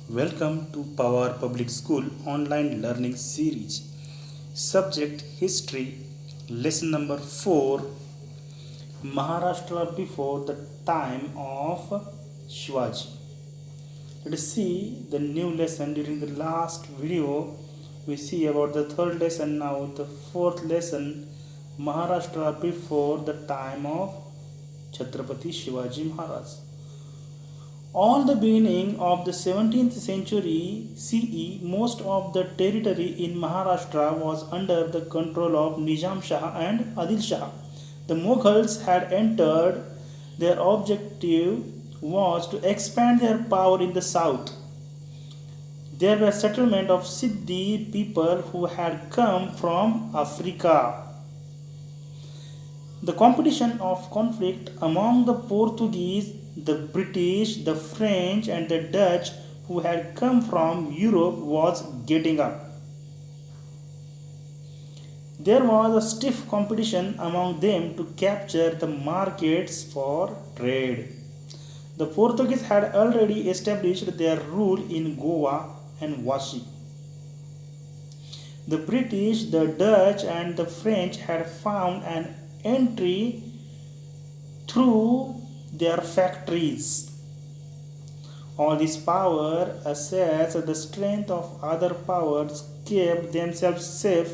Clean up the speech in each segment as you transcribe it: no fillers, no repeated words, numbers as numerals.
Welcome to Pawar Public School online learning series. Subject History. Lesson number 4. Maharashtra before the time of Shivaji. Let us see the new lesson. During the last video, we see about the third lesson. Now the fourth lesson, Maharashtra before the time of Chhatrapati Shivaji Maharaj. On the beginning of the 17th century CE, most of the territory in Maharashtra was under the control of Nizam Shah and Adil Shah. The Mughals had entered. Their objective was to expand their power in the south. There were settlements of Siddhi people who had come from Africa. The competition of conflict among the Portuguese, the British, the French, and the Dutch who had come from Europe was getting up. There was a stiff competition among them to capture the markets for trade. The Portuguese had already established their rule in Goa and Vashi. The British, the Dutch, and the French had found an entry through their factories. All this power, assets, and the strength of other powers kept themselves safe.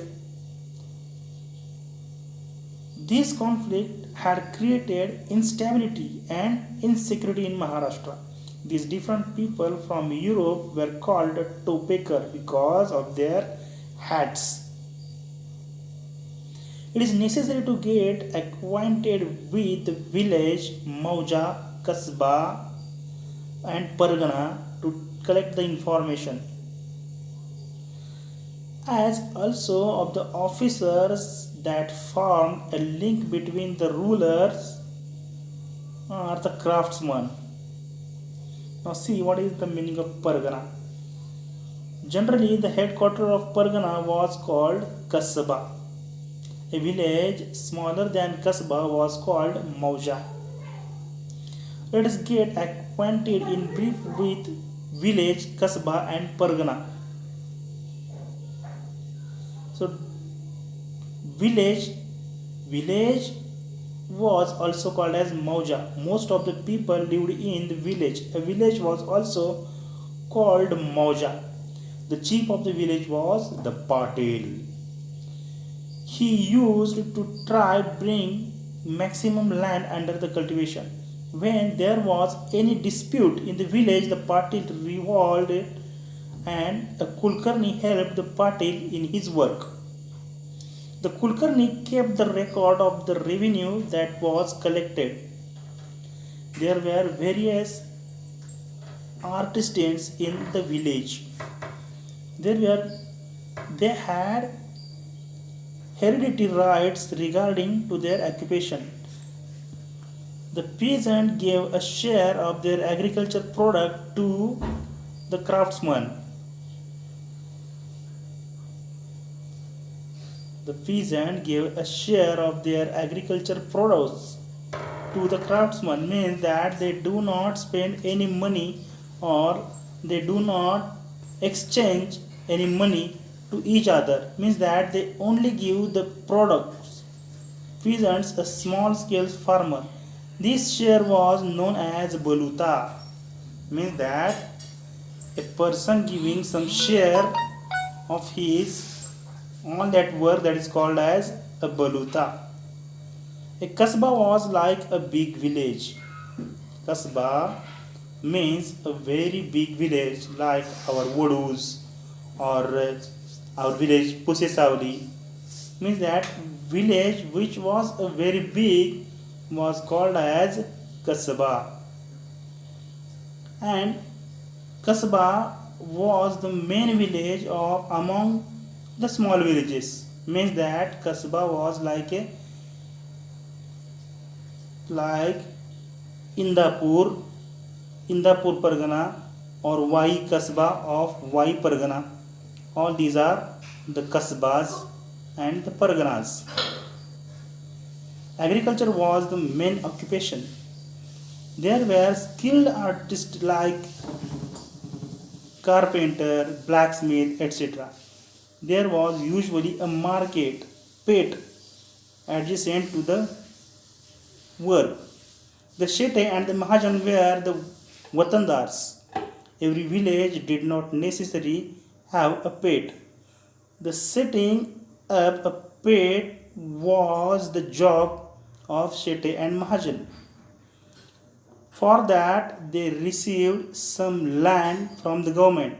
This conflict had created instability and insecurity in Maharashtra. These different people from Europe were called topekar because of their hats. It is necessary to get acquainted with the village, Mauja, Kasba, and Pargana to collect the information, as also of the officers that form a link between the rulers or the craftsmen. Now see what is the meaning of Pargana. Generally, the headquarters of Pargana was called Kasba. A village smaller than Kasba was called Mauja. Let us get acquainted in brief with village, Kasba, and Pargana. So, village was also called as Mauja. Most of the people lived in the village. A village was also called Mauja. The chief of the village was the Patil. He used to try bring maximum land under the cultivation. When there was any dispute in the village, the Patil revolted and a Kulkarni helped the Patil in his work. The Kulkarni kept the record of the revenue that was collected. There were various artisans in the village. They had hereditary rights regarding to their occupation. The peasant gave a share of their agriculture product to the craftsman. The peasant gave a share of their agriculture produce to the craftsman, means that they do not spend any money or they do not exchange any money to each other, means that they only give the products. Peasants, a small scale farmer. This share was known as baluta, means that a person giving some share of his all that work, that is called as a baluta. A kasbah was like a big village. Kasbah means a very big village like our Wadus or our village Pusesavli, means that village which was a very big was called as Kasbah. And Kasbah was the main village of among the small villages, means that Kasbah was like Indapur, Indapur Pargana, or Vai Kasbah of Vai Pargana. All these are the Kasbahs and the Parganas. Agriculture was the main occupation. There were skilled artists like carpenter, blacksmith, etc. There was usually a market pit adjacent to the work. The Shete and the Mahajan were the Watandars. Every village did not necessarily have a pit. The setting up a pit was the job of Shete and Mahajan. For that, they received some land from the government.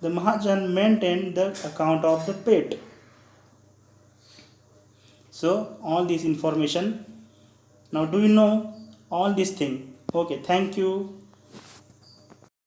The Mahajan maintained the account of the pit. So, all this information. Now, do you know all these things? Okay, thank you.